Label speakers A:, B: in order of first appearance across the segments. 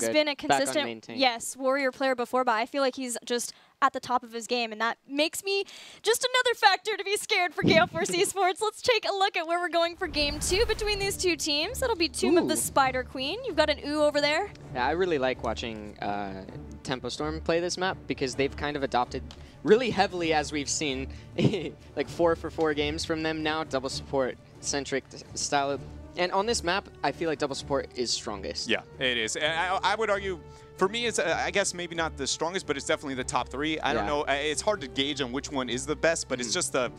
A: he's been a consistent,
B: yes,
A: warrior player before, but I feel like he's just at the top of his game, and that makes me just another factor to be scared for Gale Force Esports. Let's take a look at where we're going for Game 2 between these two teams. That'll be Tomb of the Spider Queen. You've got an ooh over there.
B: Yeah, I really like watching Tempo Storm play this map because they've kind of adopted really heavily, as we've seen, like 4 for 4 games from them now, double support centric style. And on this map, I feel like double support is strongest.
C: Yeah, it is. I would argue, for me, it's I guess maybe not the strongest, but it's definitely the top 3. I don't know. It's hard to gauge on which one is the best, but it's just the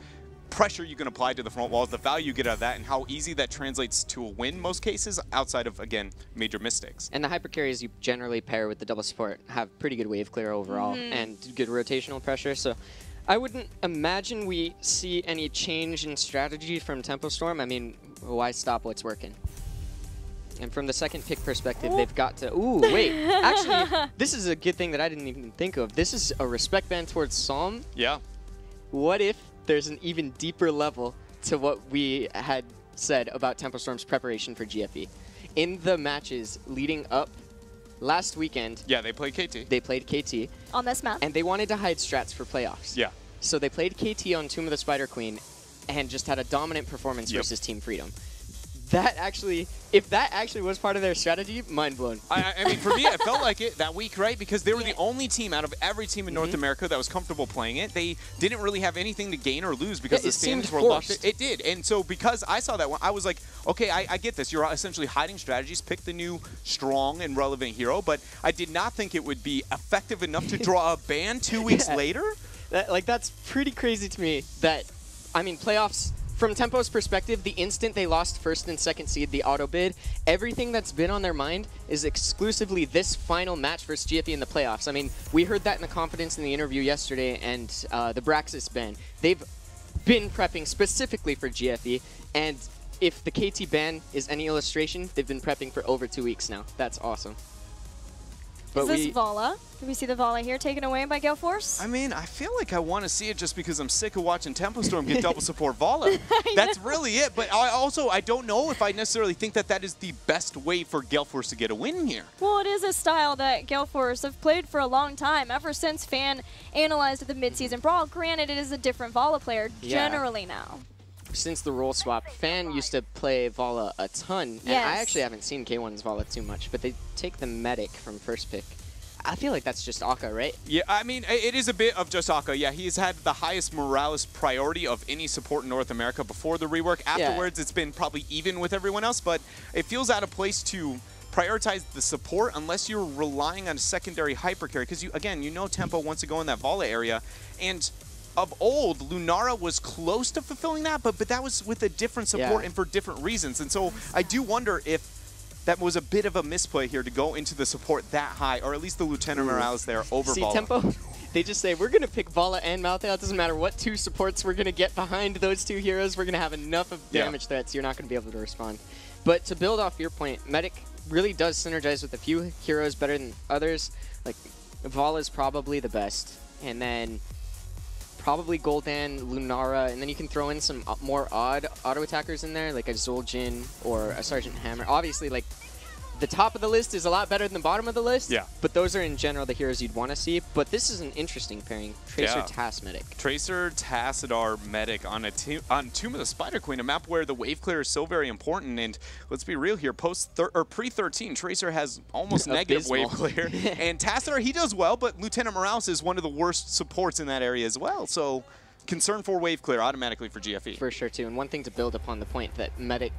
C: pressure you can apply to the front walls, the value you get out of that, and how easy that translates to a win most cases, outside of, again, major mistakes.
B: And the hyper carries you generally pair with the double support have pretty good wave clear overall and good rotational pressure. So I wouldn't imagine we see any change in strategy from Tempo Storm. I mean, why stop what's working? And from the second pick perspective, they've got to... Ooh, wait. Actually, this is a good thing that I didn't even think of. This is a respect ban towards Psalm.
C: Yeah.
B: What if there's an even deeper level to what we had said about Tempo Storm's preparation for GFE? In the matches leading up last weekend...
C: Yeah, they played KT.
B: They played KT.
A: On this map.
B: And they wanted to hide strats for playoffs.
C: Yeah.
B: So they played KT on Tomb of the Spider Queen and just had a dominant performance versus Team Freedom. That actually, if that actually was part of their strategy, mind blown.
C: I mean, for me, it felt like it that week, right? Because they were the only team out of every team in North America that was comfortable playing it. They didn't really have anything to gain or lose because the standings were locked. It did. And so because I saw that one, I was like, okay, I get this. You're essentially hiding strategies, pick the new strong and relevant hero, but I did not think it would be effective enough to draw a ban 2 weeks later.
B: That's pretty crazy to me that, I mean, playoffs... From Tempo's perspective, the instant they lost first and second seed, the auto bid, everything that's been on their mind is exclusively this final match versus GFE in the playoffs. I mean, we heard that in the confidence in the interview yesterday, and the Braxis ban. They've been prepping specifically for GFE, and if the KT ban is any illustration, they've been prepping for over 2 weeks now. That's awesome.
A: Is this Vala? Can we see the Vala here taken away by Gale Force?
C: I mean, I feel like I want to see it just because I'm sick of watching Tempo Storm get double support Vala. That's really it. But I don't know if I necessarily think that that is the best way for Gale Force to get a win here.
A: Well, it is a style that Gale Force have played for a long time, ever since Fan analyzed the midseason brawl. Granted, it is a different Vala player generally now.
B: Since the role swap, Fan used to play Vala a ton, and I actually haven't seen K1's Vala too much, but they take the medic from first pick. I feel like that's just Akka, right?
C: Yeah, I mean, it is a bit of just Akka. Yeah, he's had the highest Morales priority of any support in North America before the rework. Afterwards, it's been probably even with everyone else, but it feels out of place to prioritize the support unless you're relying on a secondary hyper carry, because, again, you know Tempo wants to go in that Vala area, and... Of old, Lunara was close to fulfilling that, but that was with a different support and for different reasons. And so I do wonder if that was a bit of a misplay here to go into the support that high, or at least the Lieutenant Morales there over Vala.
B: Tempo, they just say, we're going to pick Vala and Malthael. It doesn't matter what 2 supports we're going to get behind those 2 heroes. We're going to have enough of damage threats. You're not going to be able to respond. But to build off your point, Medic really does synergize with a few heroes better than others. Like, Vala is probably the best. And then... probably Gul'dan, Lunara, and then you can throw in some more odd auto attackers in there, like a Zul'jin or a Sergeant Hammer. Obviously, like, the top of the list is a lot better than the bottom of the list, but those are in general the heroes you'd want to see. But this is an interesting pairing, Tracer, Tass, Medic.
C: Tracer, Tassadar, Medic on Tomb of the Spider Queen, a map where the wave clear is so very important. And let's be real here, pre-13, Tracer has almost negative wave clear. And Tassadar, he does well, but Lieutenant Morales is one of the worst supports in that area as well. So concern for wave clear automatically for GFE.
B: For sure, too. And one thing to build upon the point that Medic...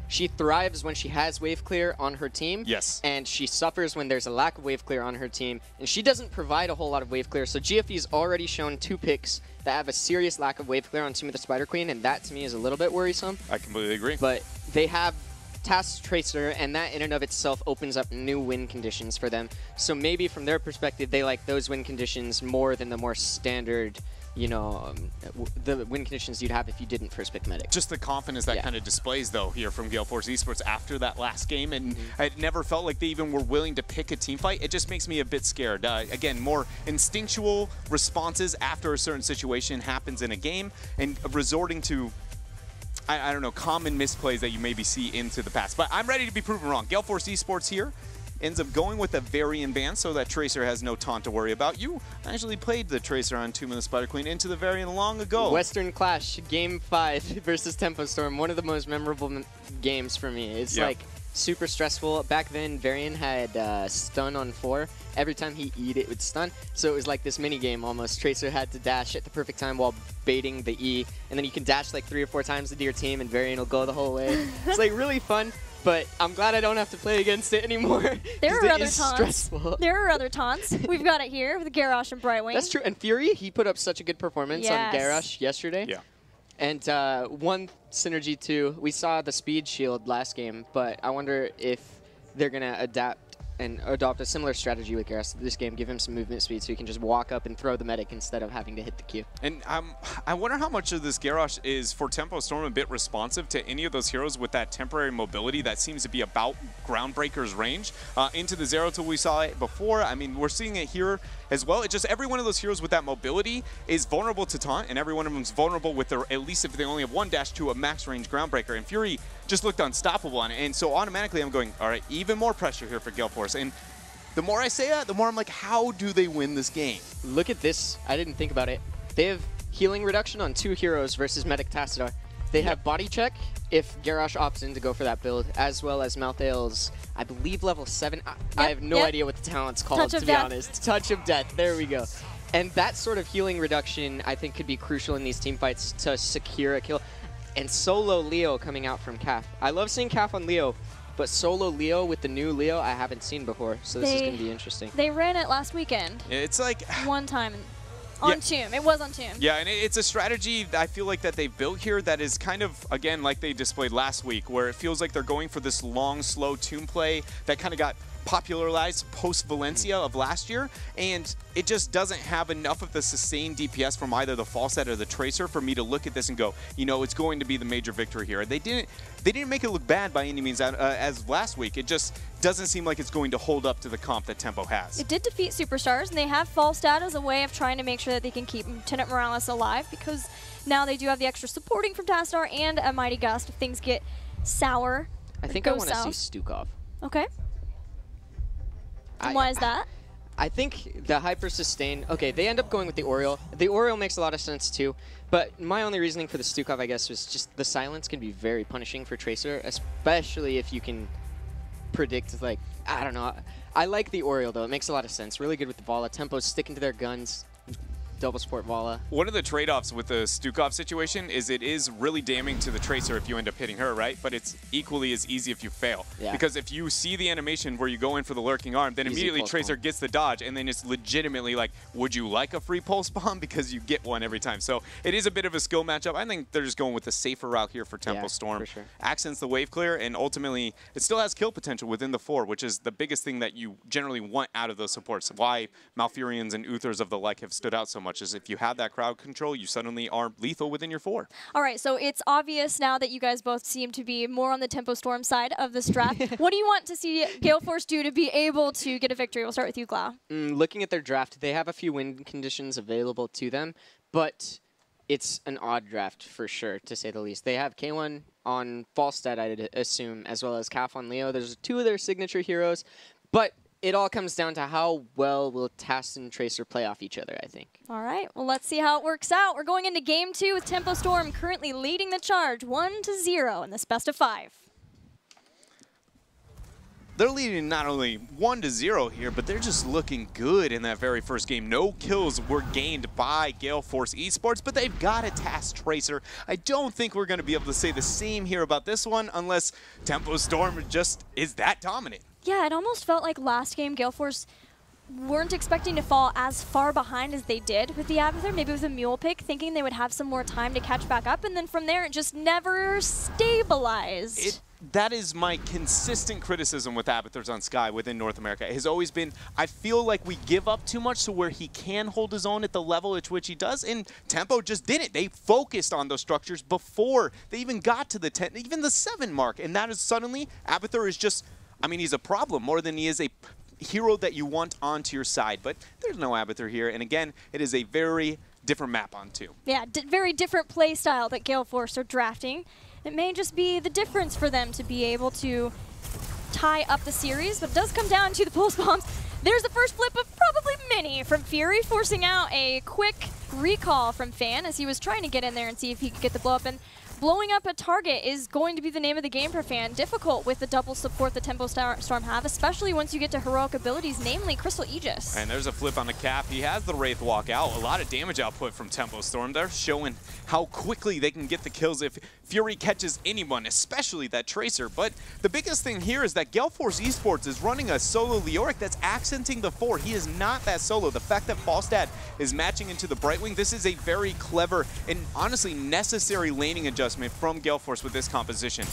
B: She thrives when she has wave clear on her team.
C: Yes.
B: And she suffers when there's a lack of wave clear on her team. And she doesn't provide a whole lot of wave clear. So GFE's already shown 2 picks that have a serious lack of wave clear on Tomb of the Spider Queen. And that, to me, is a little bit worrisome.
C: I completely agree.
B: But they have Task Tracer, and that in and of itself opens up new win conditions for them. So maybe from their perspective, they like those win conditions more than the more standard... you know, the win conditions you'd have if you didn't first pick Medic.
C: Just the confidence that kind of displays, though, here from Gale Force Esports after that last game. And I never felt like they even were willing to pick a team fight. It just makes me a bit scared. Again, more instinctual responses after a certain situation happens in a game and resorting to, I don't know, common misplays that you maybe see into the past. But I'm ready to be proven wrong. Gale Force Esports here. ends up going with a Varian ban so that Tracer has no taunt to worry about. You actually played the Tracer on Tomb of the Spider Queen into the Varian long ago.
B: Western Clash, Game 5 versus Tempo Storm, one of the most memorable games for me. It's like super stressful. Back then, Varian had stun on 4. Every time he E'd, it would stun. So it was like this mini game almost. Tracer had to dash at the perfect time while baiting the E, and then you can dash like 3 or 4 times into your team, and Varian will go the whole way. It's like really fun. But I'm glad I don't have to play against it anymore.
A: There are other taunts.
B: Stressful.
A: There are other taunts. We've got it here with Garrosh and Brightwing.
B: That's true. And Fury, he put up such a good performance on Garrosh yesterday.
C: Yeah.
B: And one synergy too. We saw the speed shield last game, but I wonder if they're gonna adapt and adopt a similar strategy with Garrosh this game. Give him some movement speed so he can just walk up and throw the medic instead of having to hit the Q.
C: And I wonder how much of this Garrosh is for Tempo Storm a bit responsive to any of those heroes with that temporary mobility that seems to be about Groundbreaker's range. Into the Zero tool we saw it before. I mean, we're seeing it here as well. It's just every one of those heroes with that mobility is vulnerable to taunt, and every one of them is vulnerable with their, at least if they only have one dash, to a max range Groundbreaker. And Fury just looked unstoppable on it. And so automatically I'm going, all right, even more pressure here for Gale Force. And the more I say that, the more I'm like, how do they win this game?
B: Look at this. I didn't think about it. They have healing reduction on 2 heroes versus Medic Tassadar. They have body check if Garrosh opts in to go for that build, as well as Malthael's, I believe, level 7. I have no idea what the talent's called, to be honest. Touch of Death. There we go. And that sort of healing reduction, I think, could be crucial in these team fights to secure a kill. And solo Leo coming out from Caf. I love seeing Caf on Leo, but solo Leo with the new Leo I haven't seen before, so this is going to be interesting.
A: They ran it last weekend.
C: It's like
A: one time on Tomb. It was on Tomb.
C: Yeah, and it's a strategy that I feel like that they've built here that is kind of, again, like they displayed last week, where it feels like they're going for this long, slow Tomb play that kind of got popularized post-Valencia of last year, and it just doesn't have enough of the sustained DPS from either the Falset or the Tracer for me to look at this and go, you know, it's going to be the major victory here. They didn't make it look bad by any means as last week. It just doesn't seem like it's going to hold up to the comp that Tempo has.
A: It did defeat Superstars, and they have Falstat as a way of trying to make sure that they can keep Lieutenant Morales alive, because now they do have the extra supporting from Tassadar and a Mighty Gust if things get sour.
B: I think I want to see Stukov.
A: Okay. And why is that?
B: I think the hyper sustain. Okay, they end up going with the Oriole. The Oriole makes a lot of sense too, but my only reasoning for the Stukov, I guess, was just the silence can be very punishing for Tracer, especially if you can predict, like, I don't know. I like the Oriole though. It makes a lot of sense. Really good with the Vala. Tempo's sticking to their guns. Double support Vala.
C: One of the trade-offs with the Stukov situation is it is really damning to the Tracer if you end up hitting her, right? But it's equally as easy if you fail. Yeah. Because if you see the animation where you go in for the lurking arm, then immediately Tracer gets the dodge, and then it's legitimately like, would you like a free pulse bomb? Because you get one every time. So it is a bit of a skill matchup. I think they're just going with the safer route here for Tempo Storm.
B: For sure.
C: Accents the wave clear, and ultimately it still has kill potential within the 4, which is the biggest thing that you generally want out of those supports. Why Malfurions and Uthers of the like have stood out so much is if you have that crowd control, you suddenly are lethal within your 4.
A: All right, so it's obvious now that you guys both seem to be more on the Tempo Storm side of this draft. What do you want to see Gale Force do to be able to get a victory? We'll start with you, Glau.
B: Looking at their draft, they have a few win conditions available to them, but it's an odd draft for sure, to say the least. They have K1 on Falstad, I'd assume, as well as Caf on Leo. There's 2 of their signature heroes, but it all comes down to how well will Tast and Tracer play off each other, I think.
A: All right, well, let's see how it works out. We're going into Game 2 with Tempo Storm currently leading the charge 1-0 in this best of 5.
C: They're leading not only 1-0 here, but they're just looking good in that very first game. No kills were gained by Gale Force Esports, but they've got a Task Tracer. I don't think we're going to be able to say the same here about this one unless Tempo Storm just is that dominant.
A: Yeah, it almost felt like last game Gale Force weren't expecting to fall as far behind as they did with the Abathur, maybe with a Mule Pick, thinking they would have some more time to catch back up, and then from there it just never stabilized.
C: That is my consistent criticism with Abathurs on Sky within North America. It has always been, I feel like we give up too much to where he can hold his own at the level at which he does, and Tempo just didn't. They focused on those structures before they even got to the 10, even the 7 mark, and that is suddenly, Abathur is just, I mean, he's a problem more than he is a hero that you want onto your side, but there's no Abathur here, and again, it is a very different map on 2.
A: Yeah, very different play style that Gale Force are drafting. It may just be the difference for them to be able to tie up the series, but it does come down to the pulse bombs. There's the first flip of probably many from Fury, forcing out a quick recall from Fan as he was trying to get in there and see if he could get the blow up. And blowing up a target is going to be the name of the game for Fan. Difficult with the double support the Tempo Storm have, especially once you get to heroic abilities, namely Crystal Aegis.
C: And there's a flip on the cap. He has the Wraith walk out. A lot of damage output from Tempo Storm. They're showing how quickly they can get the kills if Fury catches anyone, especially that Tracer. But the biggest thing here is that Gale Force Esports is running a solo Leoric that's accenting the 4. He is not that solo. The fact that Falstad is matching into the Brightwing, this is a very clever and honestly necessary laning adjustment from Gale Force with this composition.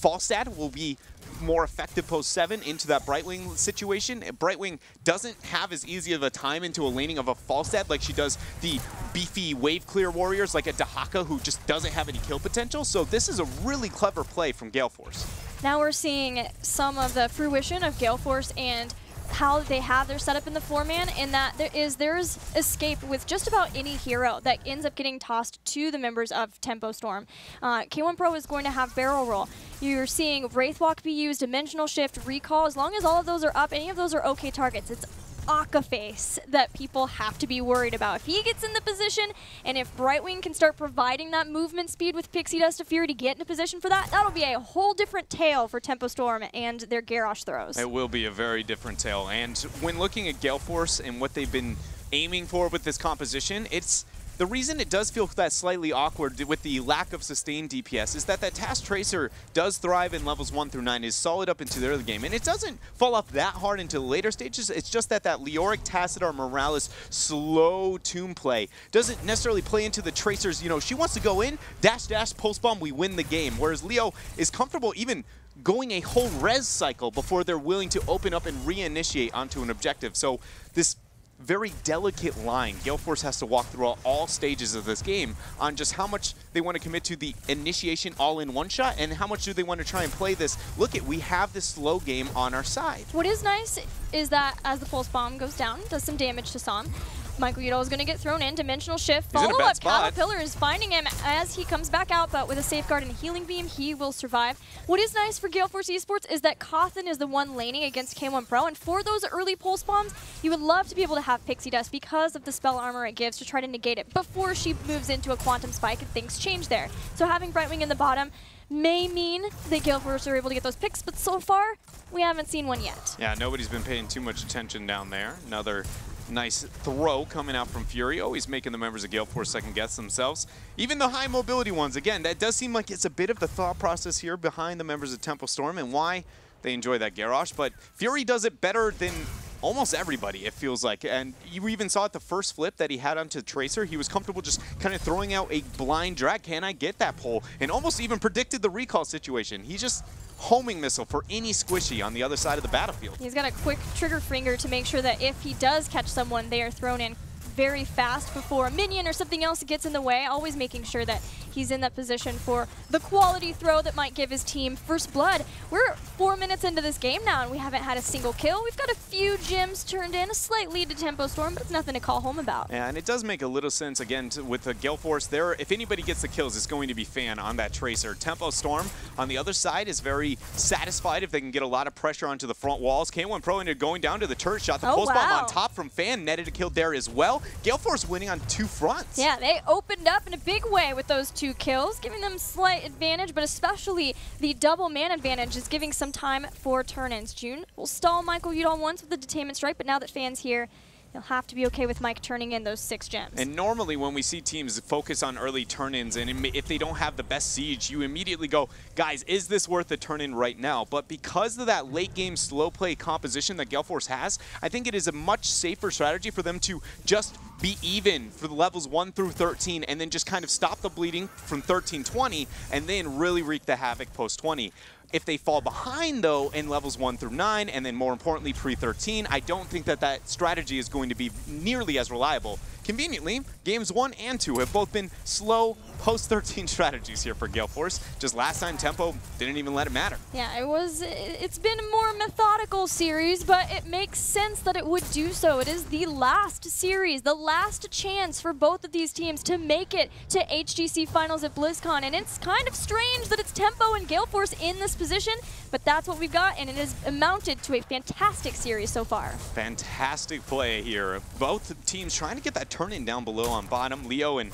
C: Falstad will be more effective post 7 into that Brightwing situation. Brightwing doesn't have as easy of a time into a laning of a Falstad like she does the beefy wave clear warriors like a Dahaka who just doesn't have any kill potential. So this is a really clever play from Gale Force.
A: Now we're seeing some of the fruition of Gale Force and how they have their setup in the 4-man, in that there's escape with just about any hero that ends up getting tossed to the members of Tempo Storm. K1 Pro is going to have barrel roll. You're seeing Wraithwalk be used, Dimensional Shift, Recall. As long as all of those are up, any of those are okay targets. It's Akaface that people have to be worried about. If he gets in the position, and if Brightwing can start providing that movement speed with Pixie Dust to Fury to get in a position for that, that'll be a whole different tale for Tempo Storm and their Garrosh throws.
C: It will be a very different tale. And when looking at Gale Force and what they've been aiming for with this composition, it's the reason it does feel that slightly awkward with the lack of sustained DPS is that Task Tracer does thrive in levels 1 through 9, is solid up into the early game, and it doesn't fall off that hard into the later stages. It's just that Leoric, Tassadar, Morales slow tomb play doesn't necessarily play into the Tracer's, you know, she wants to go in, dash, dash, pulse bomb, we win the game, whereas Leo is comfortable even going a whole res cycle before they're willing to open up and reinitiate onto an objective. So this very delicate line Gale Force has to walk through all stages of this game on just how much they want to commit to the initiation all in one shot and how much do they want to try and play this. Look, we have this slow game on our side.
A: What is nice is that as the pulse bomb goes down, does some damage to Sam. Michael Udall is going to get thrown in. Dimensional Shift. Follow-up Caterpillar is finding him as he comes back out, but with a Safeguard and Healing Beam, he will survive. What is nice for Gale Force Esports is that Cawthon is the one laning against K1 Pro, and for those early pulse bombs, you would love to be able to have Pixie Dust because of the spell armor it gives to try to negate it before she moves into a Quantum Spike and things change there. So having Brightwing in the bottom may mean that Gale Force are able to get those picks, but so far, we haven't seen one yet.
C: Yeah, nobody's been paying too much attention down there. Another nice throw coming out from Fury, always making the members of Gale Force second guess themselves. Even the high mobility ones, again, that does seem like it's a bit of the thought process here behind the members of Tempo Storm and why they enjoy that Garrosh, but Fury does it better than almost everybody, it feels like. And you even saw it the first flip that he had onto Tracer. He was comfortable just kind of throwing out a blind drag. Can I get that pull? And almost even predicted the recall situation. He just homing missile for any squishy on the other side of the battlefield.
A: He's got a quick trigger finger to make sure that if he does catch someone, they are thrown in very fast before a minion or something else gets in the way, always making sure that he's in that position for the quality throw that might give his team first blood. We're 4 minutes into this game now, and we haven't had a single kill. We've got a few gems turned in, a slight lead to Tempo Storm, but it's nothing to call home about.
C: Yeah, and it does make a little sense, again, with the Gale Force there. If anybody gets the kills, it's going to be Fan on that Tracer. Tempo Storm on the other side is very satisfied if they can get a lot of pressure onto the front walls. K1 Pro ended going down to the turret shot. The pulse bomb on top from Fan netted a kill there as well. Gale Force winning on 2 fronts.
A: Yeah, they opened up in a big way with those 2 kills, giving them slight advantage, but especially the double man advantage is giving some time for turn-ins. June will stall Michael Udall once with the Detainment Strike, but now that Fan's here, he'll have to be okay with Mike turning in those 6 gems.
C: And normally when we see teams focus on early turn-ins, and if they don't have the best siege, you immediately go, guys, is this worth a turn-in right now? But because of that late-game slow play composition that Gale Force has, I think it is a much safer strategy for them to just be even for the levels 1 through 13 and then just kind of stop the bleeding from 13-20 and then really wreak the havoc post-20. If they fall behind, though, in levels 1 through 9, and then more importantly, pre-13, I don't think that that strategy is going to be nearly as reliable. Conveniently, games 1 and 2 have both been slow post-13 strategies here for Gale Force. Just last time, Tempo didn't even let it matter.
A: Yeah, it's been a more methodical series, but it makes sense that it would do so. It is the last series, the last chance for both of these teams to make it to HGC Finals at BlizzCon, and it's kind of strange that it's Tempo and Gale Force in this position, but that's what we've got, and it has amounted to a fantastic series so far.
C: Fantastic play here. Both teams trying to get that turn-in down below on bottom. Leo and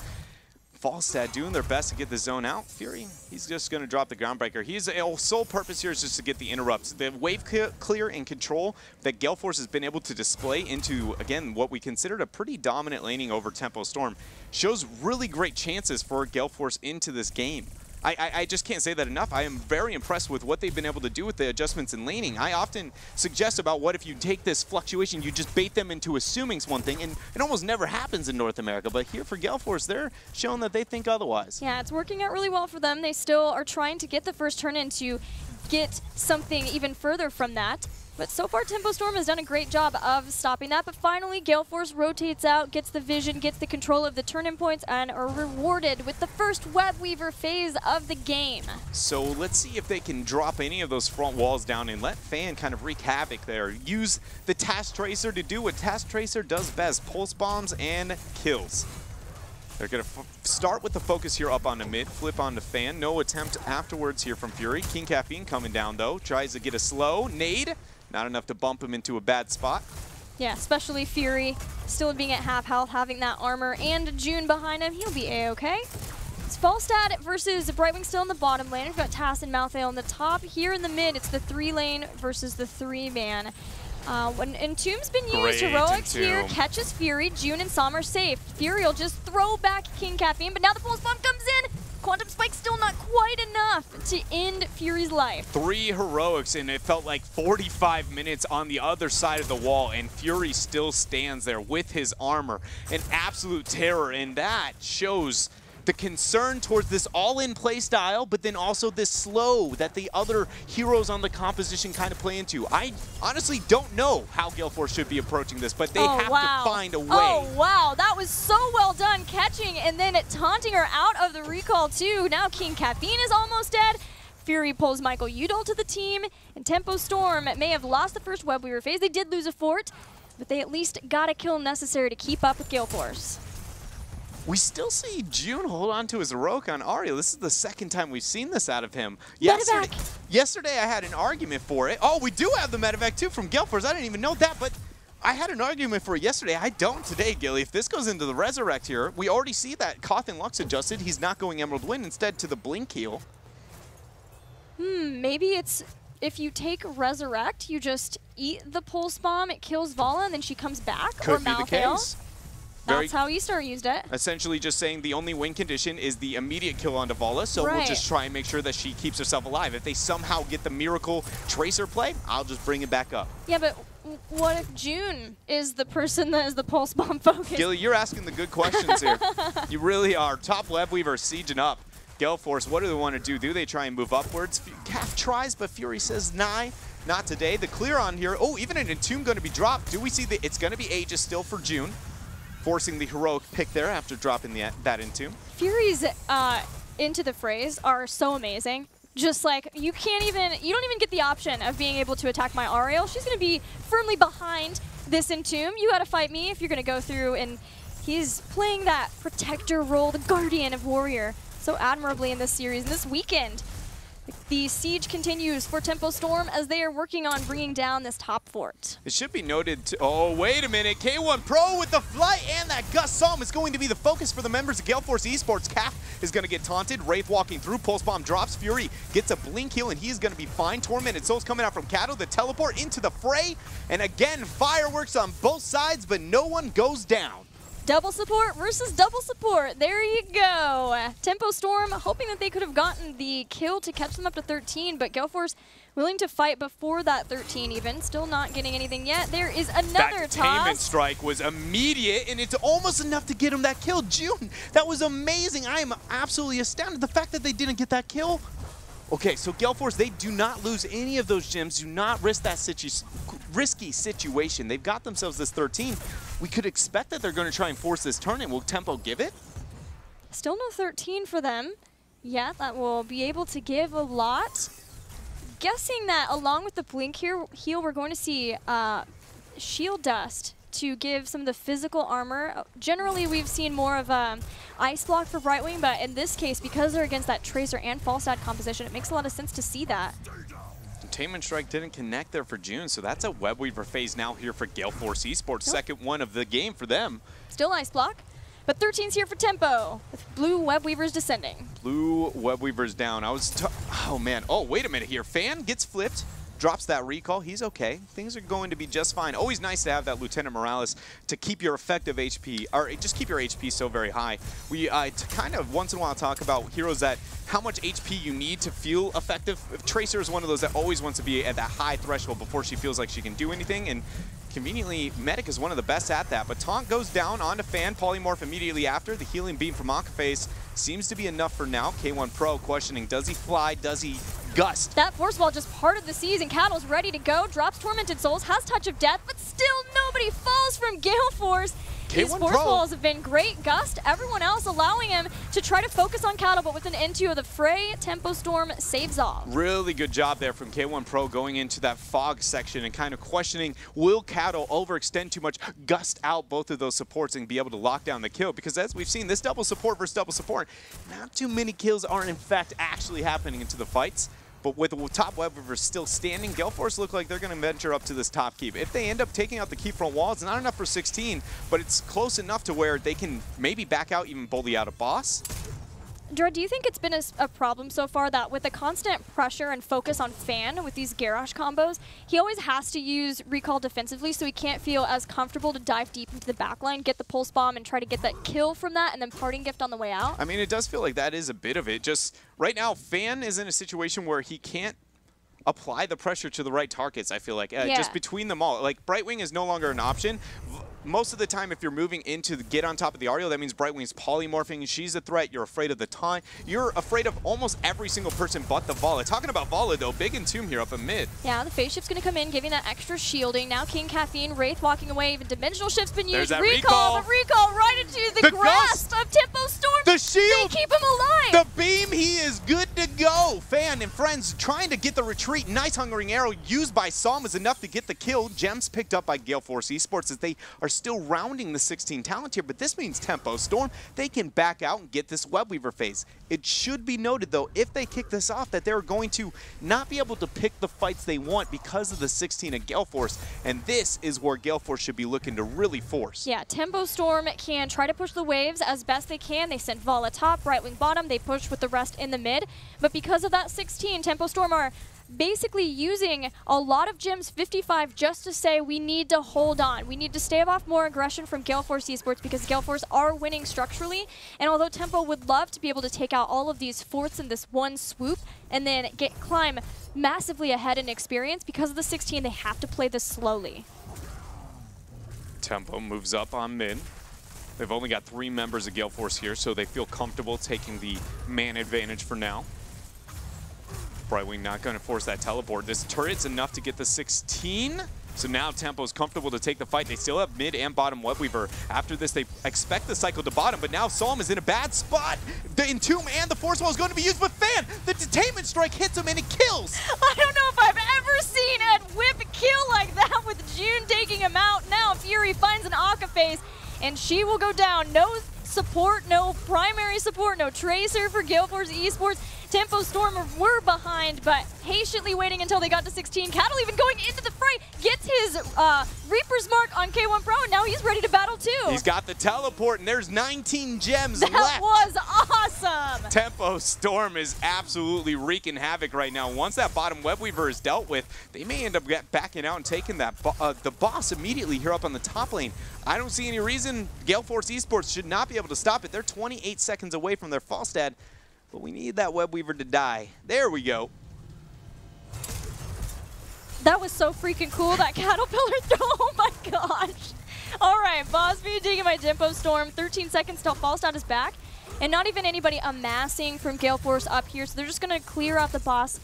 C: Falstad doing their best to get the zone out. Fury, he's just going to drop the groundbreaker. His sole purpose here is just to get the interrupts. The wave clear and control that Gale Force has been able to display into, again, what we considered a pretty dominant laning over Tempo Storm shows really great chances for Gale Force into this game. I just can't say that enough. I am very impressed with what they've been able to do with the adjustments in laning. I often suggest about what if you take this fluctuation, you just bait them into assuming one thing, and it almost never happens in North America. But here for Gale Force, they're showing that they think otherwise.
A: Yeah, it's working out really well for them. They still are trying to get the first turn-in to get something even further from that. But so far, Tempo Storm has done a great job of stopping that. But finally, Gale Force rotates out, gets the vision, gets the control of the turn-in points, and are rewarded with the first Web Weaver phase of the game.
C: So let's see if they can drop any of those front walls down and let Fan kind of wreak havoc there. Use the Task Tracer to do what Task Tracer does best, pulse bombs and kills. They're going to start with the focus here up onto mid, flip onto Fan. No attempt afterwards here from Fury. King Caffeine coming down, though. Tries to get a slow. Nade. Not enough to bump him into a bad spot.
A: Yeah, especially Fury. Still being at half health, having that armor, and June behind him. He'll be A-okay. It's Falstad versus Brightwing still in the bottom lane. We've got Tass and Malthael on the top. Here in the mid, it's the 3-lane versus the 3-man. When Entomb's been used, Heroics here catches Fury. June and Som are safe. Fury will just throw back King Caffeine, but now the pulse bomb comes in. Quantum Spike still not quite enough to end Fury's life. 3
C: heroics, and it felt like 45 minutes on the other side of the wall, and Fury still stands there with his armor. An absolute terror, and that shows the concern towards this all-in play style, but then also this slow that the other heroes on the composition kind of play into. I honestly don't know how Gale Force should be approaching this, but they have to find a way.
A: Oh, wow. That was so well done, catching and then taunting her out of the recall, too. Now King Caffeine is almost dead. Fury pulls Michael Udall to the team, and Tempo Storm may have lost the first Web Weaver phase. They did lose a fort, but they at least got a kill necessary to keep up with Gale Force.
C: We still see June hold on to his heroic on Ariel. This is the second time we've seen this out of him. Yesterday I had an argument for it. Oh, we do have the medevac too from Gale Force. I didn't even know that, but I had an argument for it yesterday. I don't today, Gilly. If this goes into the Resurrect here, we already see that Koth and Lux adjusted. He's not going Emerald Wind instead to the Blink heal.
A: Maybe it's if you take Resurrect, you just eat the Pulse Bomb, it kills Vala, and then she comes back.
C: Could be the case.
A: That's how Easter used it.
C: Essentially just saying the only win condition is the immediate kill on Vala, so we'll just try and make sure that she keeps herself alive. If they somehow get the Miracle Tracer play, I'll just bring it back up.
A: Yeah, but what if June is the person that is the Pulse Bomb focus?
C: Gilly, you're asking the good questions here. You really are. Top Web Weaver sieging up. Gale Force, what do they want to do? Do they try and move upwards? Calf tries, but Fury says, nah, not today. The clear on here. Oh, even an Entomb going to be dropped. Do we see that it's going to be Aegis still for June? Forcing the heroic pick there after dropping that Entomb.
A: Fury's into the phrase are so amazing. Just like, you don't even get the option of being able to attack my Ariel. She's going to be firmly behind this Entomb. You got to fight me if you're going to go through, and he's playing that protector role, the guardian of Warrior, so admirably in this series, and this weekend. The siege continues for Tempo Storm as they are working on bringing down this top fort.
C: It should be noted, oh, wait a minute. K1 Pro with the flight and that Gus Psalm is going to be the focus for the members of Gale Force Esports. Calf is going to get taunted. Wraith walking through. Pulse Bomb drops. Fury gets a blink heal, and he's going to be fine. Tormented Soul's coming out from Kato. The teleport into the fray. And again, fireworks on both sides, but no one goes down.
A: Double support versus double support. There you go. Tempo Storm hoping that they could have gotten the kill to catch them up to 13, but Gale Force willing to fight before that 13 even. Still not getting anything yet. There is another toss.
C: That containment strike was immediate, and it's almost enough to get him that kill. June, that was amazing. I am absolutely astounded. The fact that they didn't get that kill. Okay, so Gale Force, they do not lose any of those gems. Do not risk that risky situation. They've got themselves this 13. We could expect that they're going to try and force this turn, and will Tempo give it?
A: Still no 13 for them. Yeah, that will be able to give a lot. Guessing that along with the blink here, heal, we're going to see shield dust to give some of the physical armor. Generally, we've seen more of ice block for Brightwing, but in this case, because they're against that Tracer and Falstad composition, it makes a lot of sense to see that.
C: Containment Strike didn't connect there for June, so that's a Web Weaver phase now here for Gale Force Esports. Yep. Second one of the game for them.
A: Still ice block, but 13's here for Tempo, with blue Web Weavers descending.
C: Blue Web Weavers down. Oh man, oh wait a minute here. Fan gets flipped, drops that recall. He's okay. Things are going to be just fine. Always nice to have that Lieutenant Morales to keep your effective HP, or just keep your HP so very high. We kind of once in a while talk about heroes that how much HP you need to feel effective. Tracer is one of those that always wants to be at that high threshold before she feels like she can do anything, and conveniently, Medic is one of the best at that. But Taunt goes down onto Fan, Polymorph immediately after. The healing beam from Akaface seems to be enough for now. K1 Pro questioning, does he fly, does he gust?
A: That Force Wall just part of the season. Cattle's ready to go, drops Tormented Souls, has Touch of Death, but still nobody falls from Gale Force. These Force Walls have been great. Gust, everyone else allowing him to try to focus on Cattle, but with an N2 of the fray, Tempo Storm saves off.
C: Really good job there from K1 Pro going into that fog section and kind of questioning, will Cattle overextend too much, gust out both of those supports and be able to lock down the kill? Because as we've seen, this double support versus double support, not too many kills are in fact actually happening into the fights. But with the top Web Weavers still standing, Gale Force look like they're going to venture up to this top keep. If they end up taking out the keep front wall, it's not enough for 16, but it's close enough to where they can maybe back out, even bully out a boss.
A: Dread, do you think it's been a problem so far that with the constant pressure and focus on Fan with these Garrosh combos, he always has to use recall defensively, so he can't feel as comfortable to dive deep into the backline, get the pulse bomb, and try to get that kill from that, and then parting gift on the way out?
C: I mean, it does feel like that is a bit of it. Just right now, Fan is in a situation where he can't apply the pressure to the right targets, I feel like. Just between them all. Like, Brightwing is no longer an option. Most of the time, if you're moving into the get on top of the Ariel, that means Brightwing's polymorphing. She's a threat. You're afraid of the taunt. You're afraid of almost every single person but the Vala. Talking about Vala, though, big Entomb here up in mid.
A: Yeah, the phase shift's going to come in, giving that extra shielding. Now King Caffeine, Wraith walking away. Even Dimensional Shift's been used.
C: There's that
A: recall, but recall right into the grasp of Tempo Storm.
C: The shield!
A: They keep him alive!
C: The beam, he is good to go. Fan and friends trying to get the retreat. Nice Hungering Arrow used by Psalm is enough to get the kill. Gems picked up by Gale Force Esports as they are still rounding the 16 talent here, but this means Tempo Storm, they can back out and get this Web Weaver phase. It should be noted, though, if they kick this off, that they're going to not be able to pick the fights they want because of the 16 of Gale Force, and this is where Gale Force should be looking to really force.
A: Yeah, Tempo Storm can try to push the waves as best they can. They send Vala top, Brightwing bottom, they push with the rest in the mid, but because of that 16, Tempo Storm are basically using a lot of Gems 55 just to say we need to hold on. We need to stave off more aggression from Gale Force Esports because Gale Force are winning structurally. And although Tempo would love to be able to take out all of these forts in this one swoop and then climb massively ahead in experience, because of the 16, they have to play this slowly.
C: Tempo moves up on mid. They've only got 3 members of Gale Force here, so they feel comfortable taking the man advantage for now. Brightwing not going to force that teleport. This turret's enough to get the 16. So now Tempo's comfortable to take the fight. They still have mid and bottom Web Weaver. After this, they expect the cycle to bottom, but now Psalm is in a bad spot. The Entomb and the Force Wall is going to be used, but Fan, the Detainment Strike hits him and it kills.
A: I don't know if I've ever seen a whip kill like that with June taking him out. Now Fury finds an Akaface, and she will go down. No support, no primary support, no Tracer for Gale Force Esports. Tempo Storm were behind, but patiently waiting until they got to 16. Cattle even going into the fray, gets his Reaper's Mark on K1 Pro, and now he's ready to battle too.
C: He's got the teleport, and there's 19 gems left.
A: That was awesome.
C: Tempo Storm is absolutely wreaking havoc right now. Once that bottom Web Weaver is dealt with, they may end up backing out and taking that the boss immediately here up on the top lane. I don't see any reason Gale Force Esports should not be able to stop it. They're 28 seconds away from their Falstad. But we need that Web Weaver to die. There we go.
A: That was so freaking cool, that Caterpillar throw. Oh my gosh. All right, boss being taken by Tempo Storm. 13 seconds till Falstad is back. And not even anybody amassing from Gale Force up here. So they're just going to clear out the boss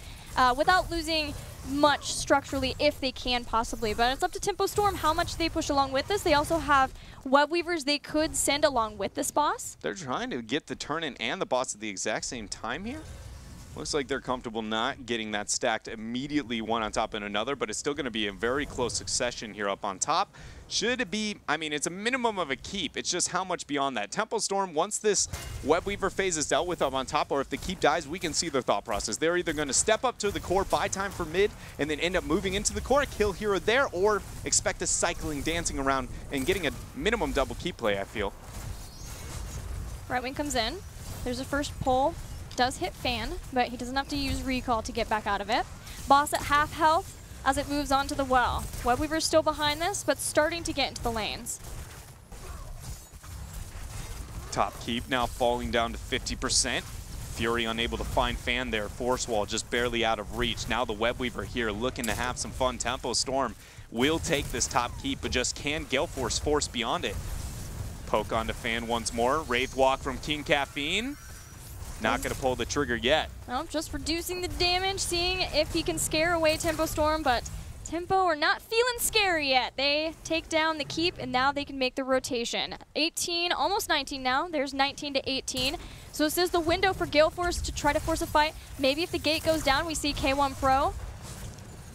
A: without losing much structurally if they can possibly. But it's up to Tempo Storm how much they push along with this. They also have Web Weavers they could send along with this boss.
C: They're trying to get the turn-in and the boss at the exact same time here. Looks like they're comfortable not getting that stacked immediately one on top of another, but it's still going to be a very close succession here up on top. Should it be, I mean, it's a minimum of a keep. It's just how much beyond that. Tempo Storm, once this Web Weaver phase is dealt with up on top, or if the keep dies, we can see their thought process. They're either going to step up to the core, buy time for mid, and then end up moving into the core, kill here or there, or expect a cycling, dancing around, and getting a minimum double keep play, I feel.
A: Right wing comes in. There's a first pull. Does hit Fan, but he doesn't have to use recall to get back out of it. Boss at half health as it moves on to the well. Web Weaver's still behind this, but starting to get into the lanes.
C: Top keep now falling down to 50%. Fury unable to find Fan there. Force wall just barely out of reach. Now the Web Weaver here looking to have some fun. Tempo Storm will take this top keep, but just can Gale force beyond it. Poke onto Fan once more. Wraith Walk from King Caffeine. Not going to pull the trigger yet.
A: Well, just reducing the damage, seeing if he can scare away Tempo Storm, but Tempo are not feeling scary yet. They take down the keep, and now they can make the rotation. 18, almost 19 now. There's 19 to 18. So this is the window for Gale Force to try to force a fight. Maybe if the gate goes down, we see K1 Pro.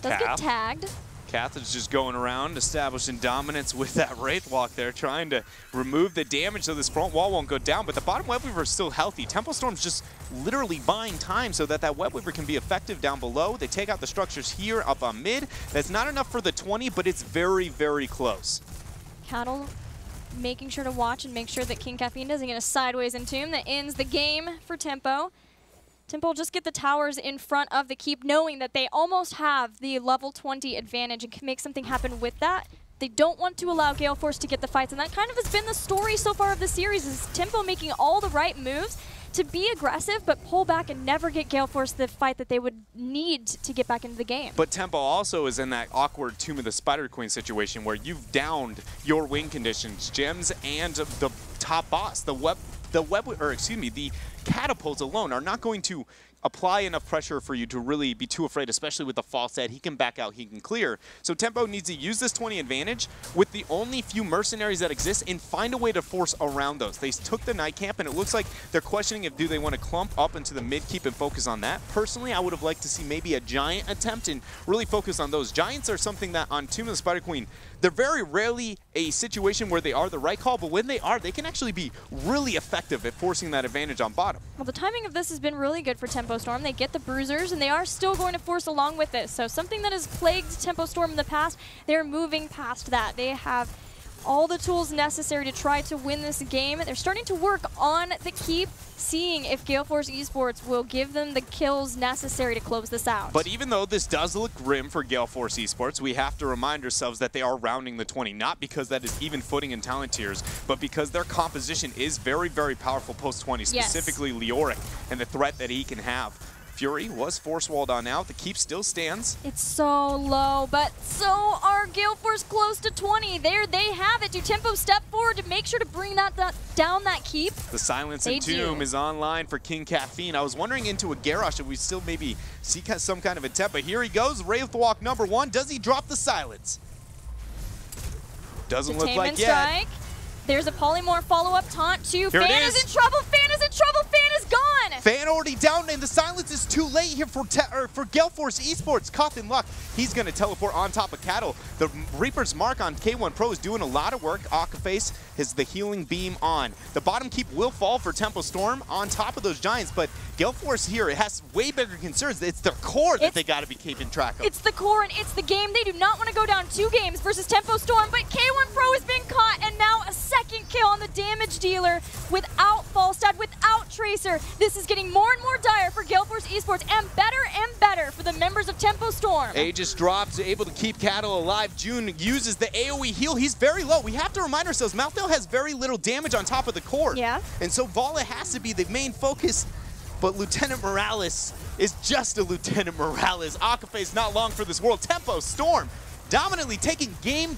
A: Does get tagged.
C: Kath is just going around, establishing dominance with that Wraith Walk there, trying to remove the damage so this front wall won't go down, but the bottom Web Weaver is still healthy. Tempo Storm's just literally buying time so that that Web Weaver can be effective down below. They take out the structures here up on mid. That's not enough for the 20, but it's very, very close.
A: Cattle making sure to watch and make sure that King Caffeine doesn't get a sideways entomb. That ends the game for Tempo. Tempo will just get the towers in front of the keep, knowing that they almost have the level 20 advantage and can make something happen with that. They don't want to allow Gale Force to get the fights, and that kind of has been the story so far of the series, is Tempo making all the right moves to be aggressive, but pull back and never get Gale Force the fight that they would need to get back into the game.
C: But Tempo also is in that awkward Tomb of the Spider Queen situation where you've downed your win conditions, gems, and the top boss. The catapults alone are not going to apply enough pressure for you to really be too afraid, especially with the false head. He can back out, he can clear. So Tempo needs to use this 20 advantage with the only few mercenaries that exist and find a way to force around those. They took the night camp, and it looks like they're questioning if do they want to clump up into the mid keep and focus on that. Personally, I would have liked to see maybe a giant attempt and really focus on those. Giants are something that on Tomb of the Spider Queen, they're very rarely a situation where they are the right call, but when they are, they can actually be really effective at forcing that advantage on bottom.
A: Well, the timing of this has been really good for Tempo Storm. They get the bruisers, and they are still going to force along with this. So something that has plagued Tempo Storm in the past, they're moving past that. They have all the tools necessary to try to win this game. They're starting to work on the keep, seeing if Gale Force Esports will give them the kills necessary to close this out.
C: But even though this does look grim for Gale Force Esports, we have to remind ourselves that they are rounding the 20, not because that is even footing in talent tiers, but because their composition is very, very powerful post-20, specifically Leoric and the threat that he can have. Fury was force-walled on out. The keep still stands.
A: It's so low, but so are Gale Force close to 20. There they have it. Do Tempo step forward to make sure to bring that down that keep?
C: The Silence and Tomb is online for King Caffeine. I was wondering into a Garrosh if we still maybe see some kind of attempt, but here he goes. Wraith Walk #1. Does he drop the Silence? Doesn't look like yet.
A: Strike. There's a Polymorph follow-up taunt too. Fan is in trouble. Fan is in trouble. Fan is gone.
C: Fan already down, and the Silence is too late here for Gale Force Esports. Caught in luck. He's going to teleport on top of Cattle. The Reaper's Mark on K1 Pro is doing a lot of work. Akaface has the healing beam on. The bottom keep will fall for Tempo Storm on top of those Giants, but Gale Force here, it has way bigger concerns. It's their core that they got to be keeping track of.
A: It's the core, and it's the game. They do not want to go down 2 games versus Tempo Storm, but K1 Pro has been caught, and now a second kill on the damage dealer without Falstad, without Tracer. This is getting more and more dire for Gale Force Esports, and better for the members of Tempo Storm.
C: Aegis drops, able to keep Cattle alive. June uses the AoE heal. He's very low. We have to remind ourselves, Malthael has very little damage on top of the core.
A: Yeah.
C: And so Vala has to be the main focus, but Lieutenant Morales is just a Lieutenant Morales. Akaface not long for this world. Tempo Storm dominantly taking game